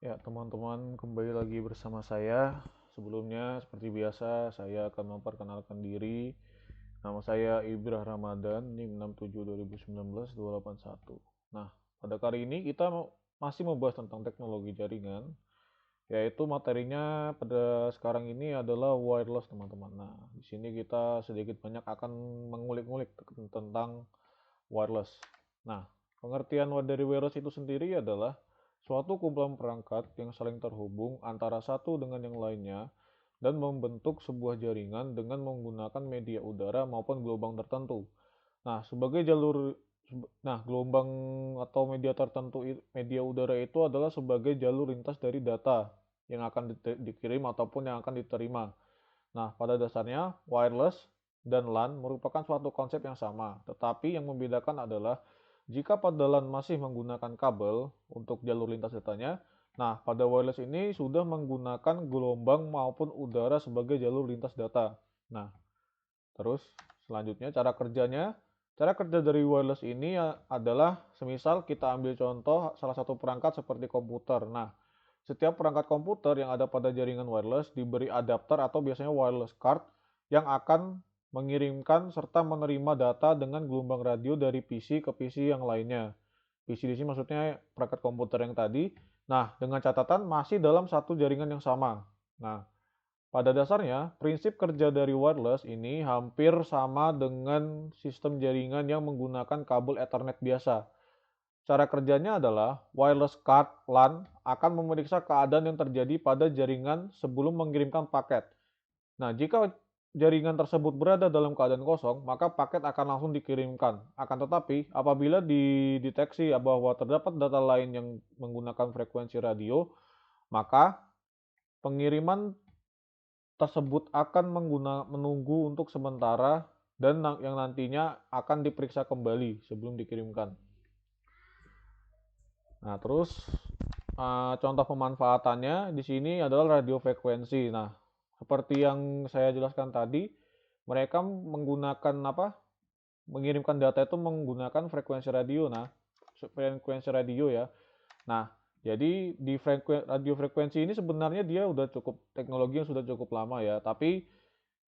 Ya, teman-teman, kembali lagi bersama saya. Sebelumnya, seperti biasa, saya akan memperkenalkan diri. Nama saya Ibrah Ramadan, NIM 67 2019 281. Nah, pada kali ini kita masih membahas tentang teknologi jaringan, yaitu materinya pada sekarang ini adalah wireless, teman-teman. Nah, di sini kita sedikit banyak akan mengulik-ngulik tentang wireless. Nah, pengertian dari wireless itu sendiri adalah suatu kumpulan perangkat yang saling terhubung antara satu dengan yang lainnya dan membentuk sebuah jaringan dengan menggunakan media udara maupun gelombang tertentu. Nah, sebagai jalur gelombang atau media tertentu, media udara itu adalah sebagai jalur lintas dari data yang akan dikirim ataupun yang akan diterima. Nah, pada dasarnya wireless dan LAN merupakan suatu konsep yang sama, tetapi yang membedakan adalah jika pada LAN masih menggunakan kabel untuk jalur lintas datanya, nah pada wireless ini sudah menggunakan gelombang maupun udara sebagai jalur lintas data. Nah, terus selanjutnya cara kerja dari wireless ini adalah semisal kita ambil contoh salah satu perangkat seperti komputer. Nah, setiap perangkat komputer yang ada pada jaringan wireless diberi adapter atau biasanya wireless card yang akan mengirimkan serta menerima data dengan gelombang radio dari PC ke PC yang lainnya. PC di sini maksudnya perangkat komputer yang tadi. Nah, dengan catatan masih dalam satu jaringan yang sama. Nah, pada dasarnya, prinsip kerja dari wireless ini hampir sama dengan sistem jaringan yang menggunakan kabel Ethernet biasa. Cara kerjanya adalah wireless card LAN akan memeriksa keadaan yang terjadi pada jaringan sebelum mengirimkan paket. Nah, jika jaringan tersebut berada dalam keadaan kosong, maka paket akan langsung dikirimkan. Akan tetapi, apabila dideteksi bahwa terdapat data lain yang menggunakan frekuensi radio, maka pengiriman tersebut akan menunggu untuk sementara dan yang nantinya akan diperiksa kembali sebelum dikirimkan. Nah, terus contoh pemanfaatannya di sini adalah radio frekuensi. Nah, seperti yang saya jelaskan tadi, mereka menggunakan apa? Mengirimkan data itu menggunakan frekuensi radio. Nah, frekuensi radio ya. Nah, jadi di radio frekuensi ini sebenarnya dia udah cukup teknologi yang sudah cukup lama ya. Tapi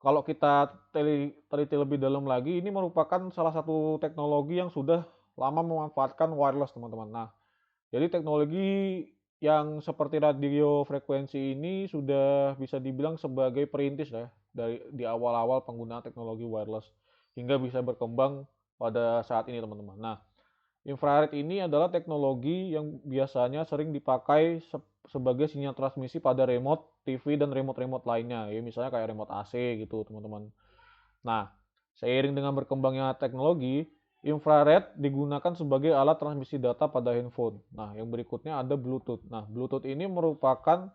kalau kita teliti lebih dalam lagi, ini merupakan salah satu teknologi yang sudah lama memanfaatkan wireless, teman-teman. Nah, jadi teknologi yang seperti radio frekuensi ini sudah bisa dibilang sebagai perintis ya dari di awal-awal penggunaan teknologi wireless hingga bisa berkembang pada saat ini, teman-teman. Nah, infrared ini adalah teknologi yang biasanya sering dipakai sebagai sinyal transmisi pada remote TV dan remote-remote lainnya, ya misalnya kayak remote AC gitu, teman-teman. Nah, seiring dengan berkembangnya teknologi, infrared digunakan sebagai alat transmisi data pada handphone. Nah, yang berikutnya ada Bluetooth. Nah, Bluetooth ini merupakan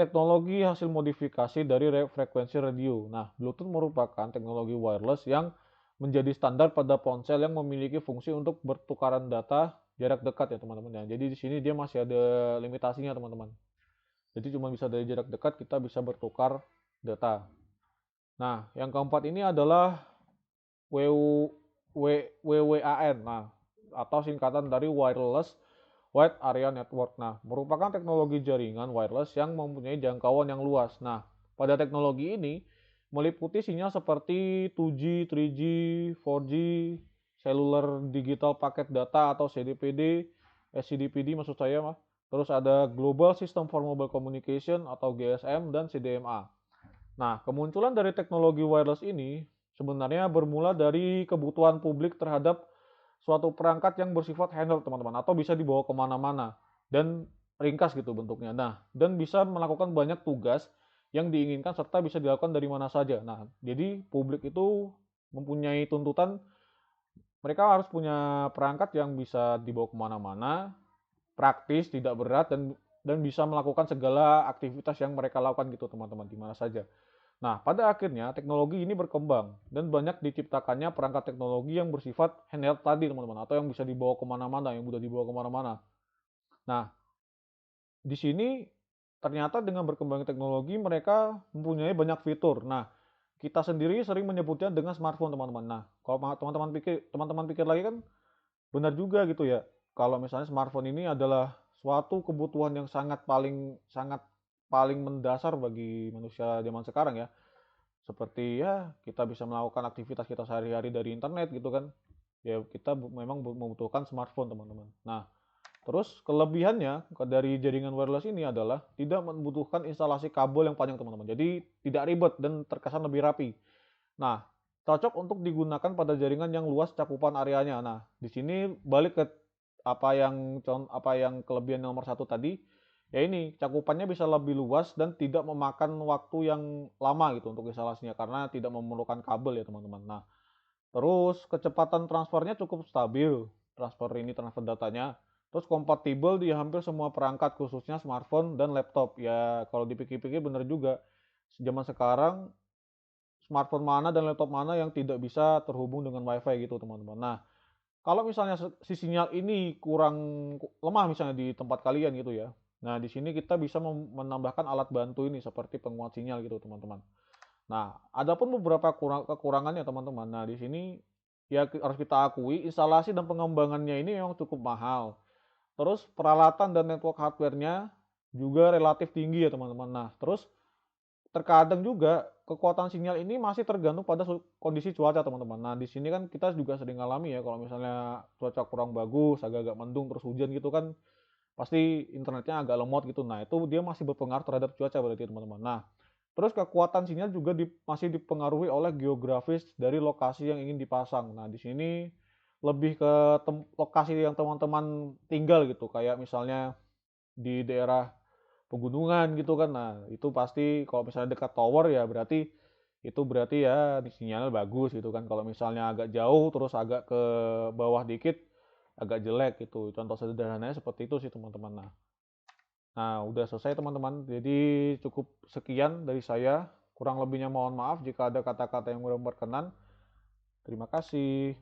teknologi hasil modifikasi dari frekuensi radio. Nah, Bluetooth merupakan teknologi wireless yang menjadi standar pada ponsel yang memiliki fungsi untuk bertukaran data jarak dekat ya teman-teman ya. Jadi di sini dia masih ada limitasinya teman-teman. Jadi cuma bisa dari jarak dekat kita bisa bertukar data. Nah, yang keempat ini adalah WWAN. Nah, atau singkatan dari Wireless Wide Area Network. Nah, merupakan teknologi jaringan wireless yang mempunyai jangkauan yang luas. Nah, pada teknologi ini meliputi sinyal seperti 2G, 3G, 4G, cellular digital paket data atau CDPD, SCDPD maksud saya mah. Terus ada Global System for Mobile Communication atau GSM dan CDMA. Nah, kemunculan dari teknologi wireless ini sebenarnya bermula dari kebutuhan publik terhadap suatu perangkat yang bersifat handheld, teman-teman, atau bisa dibawa kemana-mana dan ringkas gitu bentuknya. Nah, dan bisa melakukan banyak tugas yang diinginkan serta bisa dilakukan dari mana saja. Nah, jadi publik itu mempunyai tuntutan mereka harus punya perangkat yang bisa dibawa kemana-mana, praktis, tidak berat, dan bisa melakukan segala aktivitas yang mereka lakukan gitu teman-teman di mana saja. Nah, pada akhirnya teknologi ini berkembang dan banyak diciptakannya perangkat teknologi yang bersifat handheld tadi teman-teman atau yang bisa dibawa kemana-mana, yang mudah dibawa kemana-mana. Nah, di sini ternyata dengan berkembangnya teknologi mereka mempunyai banyak fitur. Nah, kita sendiri sering menyebutnya dengan smartphone teman-teman. Nah, kalau teman-teman pikir lagi kan benar juga gitu ya. Kalau misalnya smartphone ini adalah suatu kebutuhan yang sangat paling mendasar bagi manusia zaman sekarang ya. Seperti ya kita bisa melakukan aktivitas kita sehari-hari dari internet gitu kan. Ya kita memang membutuhkan smartphone teman-teman. Nah, terus kelebihannya dari jaringan wireless ini adalah tidak membutuhkan instalasi kabel yang panjang teman-teman. Jadi tidak ribet dan terkesan lebih rapi. Nah, cocok untuk digunakan pada jaringan yang luas cakupan areanya. Nah, di sini balik ke apa yang kelebihan nomor satu tadi, ya ini cakupannya bisa lebih luas dan tidak memakan waktu yang lama gitu untuk instalasinya karena tidak memerlukan kabel ya teman-teman. Nah, terus kecepatan transfernya cukup stabil, transfer datanya. Terus kompatibel di hampir semua perangkat khususnya smartphone dan laptop. Ya kalau dipikir-pikir bener juga. Zaman sekarang smartphone mana dan laptop mana yang tidak bisa terhubung dengan WiFi gitu teman-teman. Nah, kalau misalnya si sinyal ini kurang lemah misalnya di tempat kalian gitu ya. Nah, di sini kita bisa menambahkan alat bantu ini seperti penguat sinyal gitu teman-teman. Nah, ada pun beberapa kekurangannya teman-teman. Nah, di sini ya harus kita akui instalasi dan pengembangannya ini memang cukup mahal. Terus peralatan dan network hardware-nya juga relatif tinggi ya teman-teman. Nah, terus terkadang juga kekuatan sinyal ini masih tergantung pada kondisi cuaca teman-teman. Nah, di sini kan kita juga sering alami ya kalau misalnya cuaca kurang bagus, agak-agak mendung terus hujan gitu kan pasti internetnya agak lemot gitu. Nah, itu dia masih berpengaruh terhadap cuaca berarti teman-teman. Nah, terus kekuatan sinyal juga masih dipengaruhi oleh geografis dari lokasi yang ingin dipasang. Nah, di sini lebih ke lokasi yang teman-teman tinggal gitu, kayak misalnya di daerah pegunungan gitu kan. Nah, itu pasti kalau misalnya dekat tower ya berarti ya sinyalnya bagus gitu kan. Kalau misalnya agak jauh terus agak ke bawah dikit agak jelek gitu. Contoh sederhananya seperti itu sih teman-teman. Nah, udah selesai teman-teman. Jadi cukup sekian dari saya. Kurang lebihnya mohon maaf jika ada kata-kata yang kurang berkenan. Terima kasih.